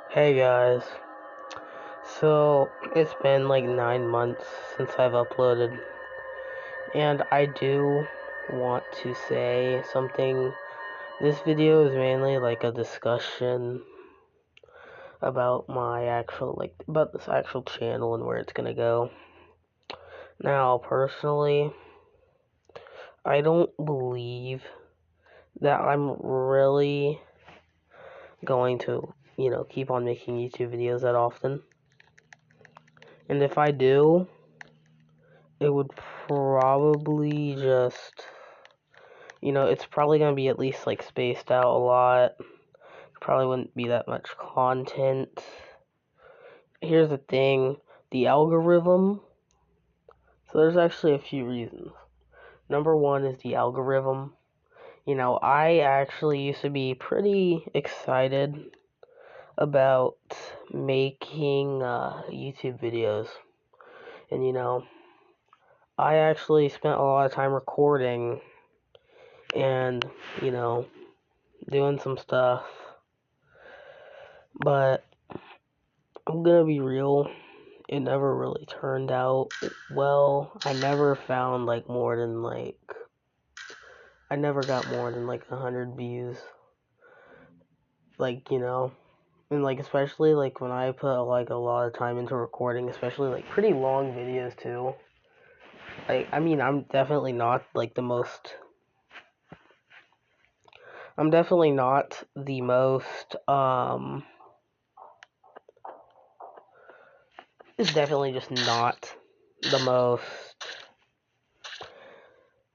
Hey guys, so it's been like 9 months since I've uploaded, and I do want to say something. This video is mainly like a discussion about about this actual channel and where it's gonna go. Now, personally, I don't believe that I'm really going to, keep on making YouTube videos that often. And if I do, it would probably just, it's probably going to be at least like spaced out a lot. Probably wouldn't be that much content. Here's the thing, the algorithm. So there's actually a few reasons. Number one is the algorithm. I actually used to be pretty excited about making YouTube videos. And I actually spent a lot of time recording and, you know, doing some stuff. But I'm gonna be real, it never really turned out well. I never got more than like 100 views. Like, and like especially like when I put like a lot of time into recording, especially like pretty long videos too. I'm definitely not the most it's definitely just not the most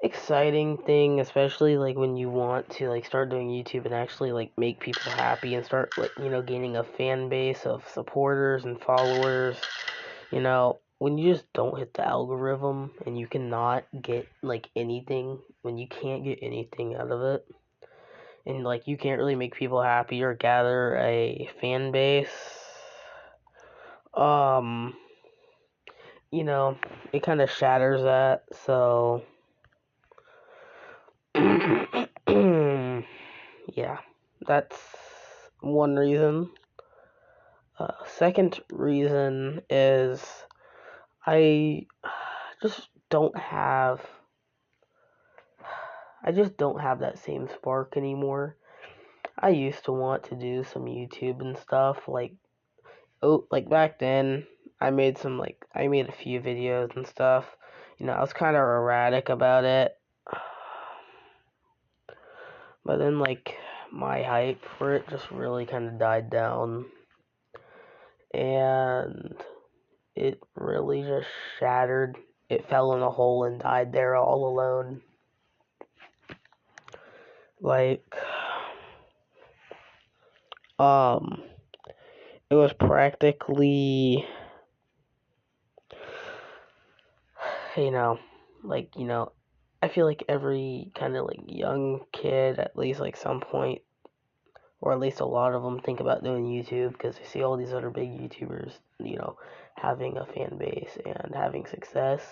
exciting thing, especially like when you want to like start doing YouTube and actually like make people happy and start like, gaining a fan base of supporters and followers. When you just don't hit the algorithm and you cannot get like anything, when you can't get anything out of it, and like you can't really make people happy or gather a fan base, um, it kind of shatters that. So, yeah, that's one reason. Second reason is I just don't have I just don't have that same spark anymore. I used to want to do some YouTube and stuff like back then. I made a few videos and stuff. I was kind of erratic about it. But then like my hype for it just really kind of died down, and it really just shattered. It fell in a hole and died there all alone. Like, um, it was practically, you know, I feel like every kind of like young kid, at least like some point, or at least a lot of them think about doing YouTube because they see all these other big YouTubers, having a fan base and having success.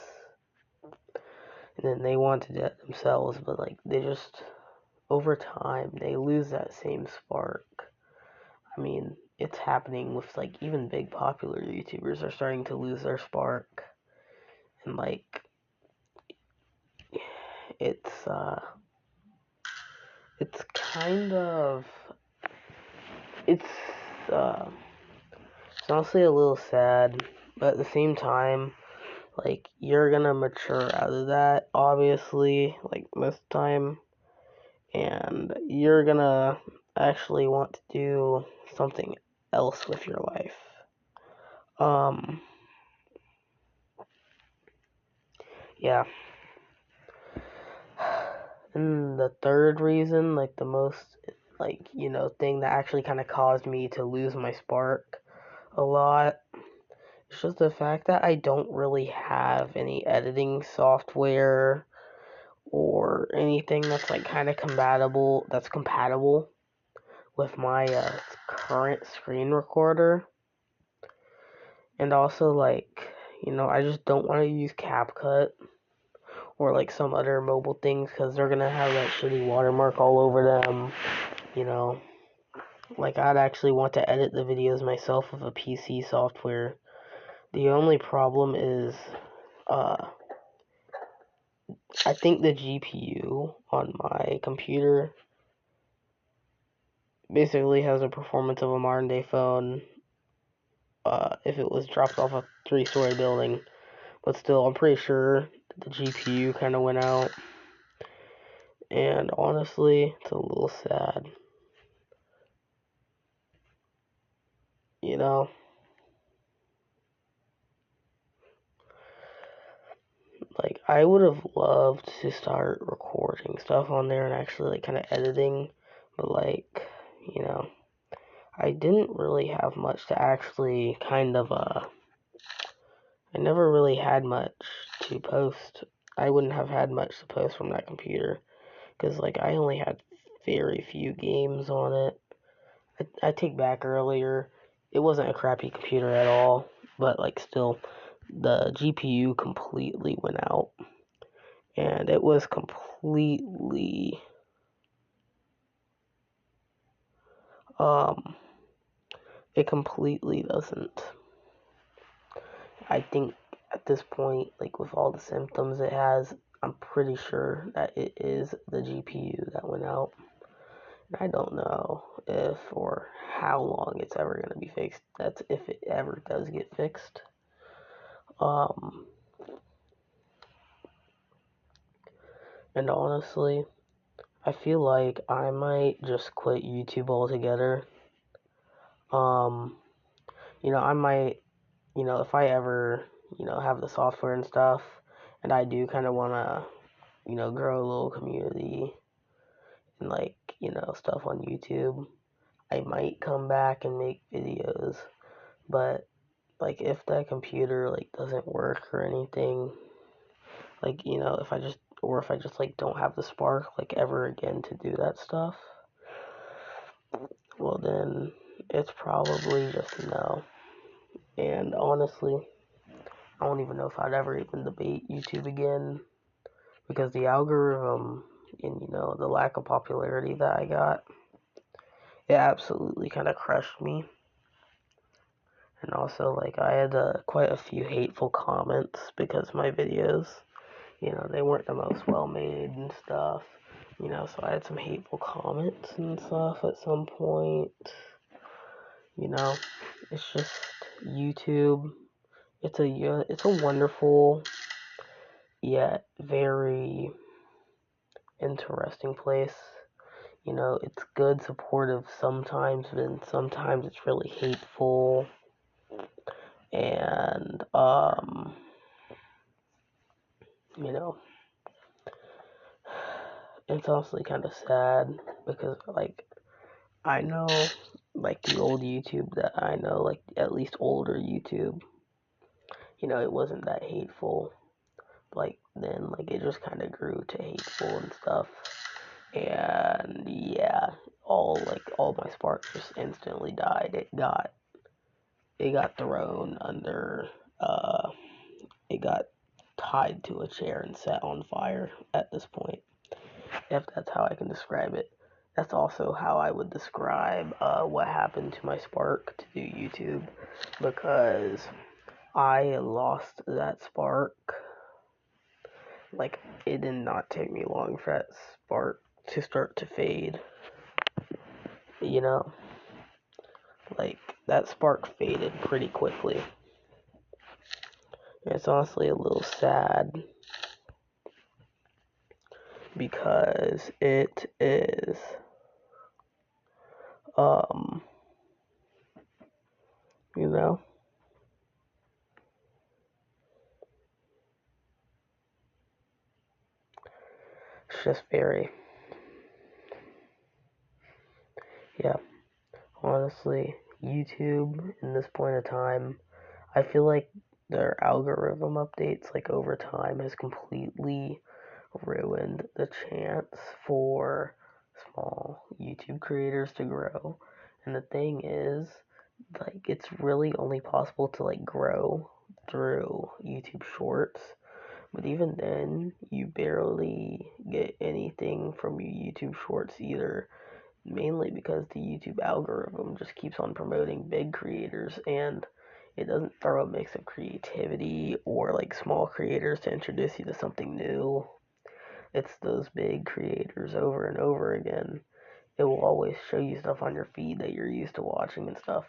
And then they want to do it themselves, but like they just, over time, they lose that same spark. I mean, it's happening with like even big popular YouTubers are starting to lose their spark. And like it's uh it's kind of it's uh it's honestly a little sad, but at the same time, like you're gonna mature out of that, obviously, like most time, and you're gonna actually want to do something else with your life. Um yeah. And the third reason, like the most, like, thing that actually kind of caused me to lose my spark a lot, it's just the fact that I don't really have any editing software or anything that's like kind of compatible with my current screen recorder. And also, like, I just don't want to use CapCut or like some other mobile things because they're gonna have that shitty watermark all over them, you know. Like, I'd actually want to edit the videos myself with a PC software. The only problem is, I think the GPU on my computer basically has the performance of a modern day phone, if it was dropped off a 3-story building. But still, I'm pretty sure the GPU kind of went out. And honestly, it's a little sad. You know? Like, I would have loved to start recording stuff on there and actually, like, kind of editing. But, like, you know, I didn't really have much to actually kind of, I never really had much to post. I wouldn't have had much to post from that computer. Because, like, I only had very few games on it. I take back earlier, it wasn't a crappy computer at all, but like still, the GPU completely went out, and it was completely, um, it completely doesn't. I think at this point, like with all the symptoms it has, I'm pretty sure that it is the GPU that went out. I don't know if or how long it's ever going to be fixed. That's if it ever does get fixed. And honestly, I feel like I might just quit YouTube altogether. Um, I might, if I ever, have the software and stuff, and I do kind of want to, grow a little community and like, stuff on YouTube, I might come back and make videos. But like if that computer like doesn't work or anything, like, if I just like don't have the spark like ever again to do that stuff, well then it's probably just no. And honestly, I don't even know if I'd ever even debate YouTube again, because the algorithm and the lack of popularity that I got, it absolutely kind of crushed me. And also, like, I had quite a few hateful comments because my videos, they weren't the most well made and stuff. So I had some hateful comments and stuff at some point. It's just YouTube. It's a wonderful yet very interesting place. It's good, supportive sometimes, and sometimes it's really hateful. And you know, it's honestly kind of sad because like I know like the old YouTube that I know, like at least older YouTube, it wasn't that hateful. Like then like it just kind of grew to hateful and stuff. And yeah, all my sparks just instantly died. It got thrown under, uh it got tied to a chair and set on fire at this point, if that's how I can describe it. That's also how I would describe what happened to my spark to do YouTube, because I lost that spark. Like, it did not take me long for that spark to start to fade. Like, that spark faded pretty quickly. It's honestly a little sad because it is, um, you know, it's just very, yeah, honestly, YouTube in this point of time, I feel like their algorithm updates, like over time, has completely ruined the chance for small YouTube creators to grow. And the thing is, like, it's really only possible to like grow through YouTube Shorts. But even then, you barely get anything from your YouTube Shorts either. mainly because the YouTube algorithm just keeps on promoting big creators, and it doesn't throw a mix of creativity or like small creators to introduce you to something new. It's those big creators over and over again. It will always show you stuff on your feed that you're used to watching and stuff.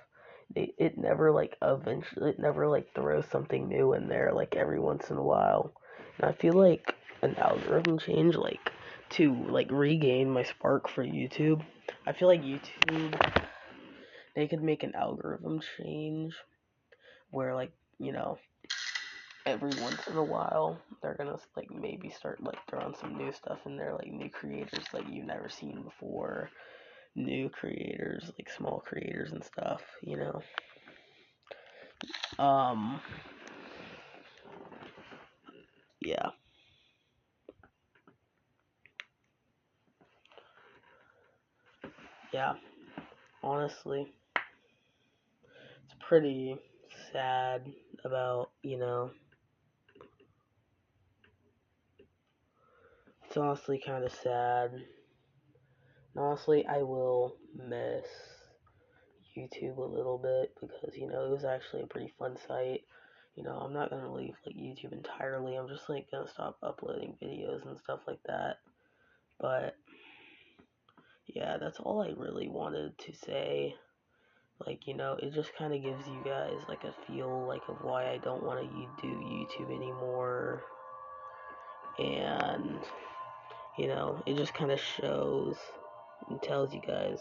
It never like eventually, it never like throws something new in there like every once in a while. And I feel like an algorithm change, like to like regain my spark for YouTube, I feel like YouTube, they could make an algorithm change where, like, you know, every once in a while they're gonna like maybe start like throwing some new stuff in there, like new creators that you've never seen before, new creators, like small creators and stuff, you know. Um, yeah. Yeah, honestly, it's pretty sad about, you know, it's honestly kind of sad. And honestly, I will miss YouTube a little bit because, you know, it was actually a pretty fun site. You know, I'm not gonna leave like YouTube entirely. I'm just like gonna stop uploading videos and stuff like that. But yeah, that's all I really wanted to say. Like, you know, it just kind of gives you guys like a feel like of why I don't want to do YouTube anymore. And, you know, it just kind of shows and tells you guys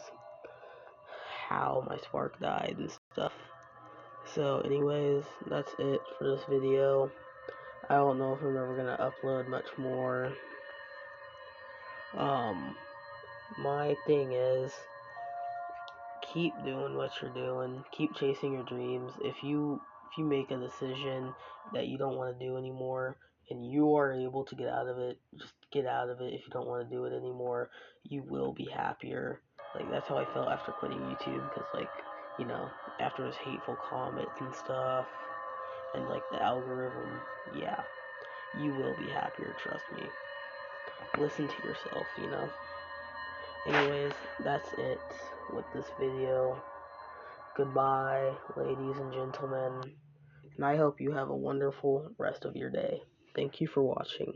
how my spark died and stuff. So anyways, that's it for this video. I don't know if I'm ever gonna upload much more. My thing is, keep doing what you're doing. Keep chasing your dreams. If you make a decision that you don't want to do anymore and you are able to get out of it, just get out of it. If you don't want to do it anymore, you will be happier. Like, that's how I felt after quitting YouTube, because, like, you know, after those hateful comments and stuff and like the algorithm, yeah, you will be happier, trust me. Listen to yourself, you know. Anyways, that's it with this video. Goodbye, ladies and gentlemen, and I hope you have a wonderful rest of your day. Thank you for watching.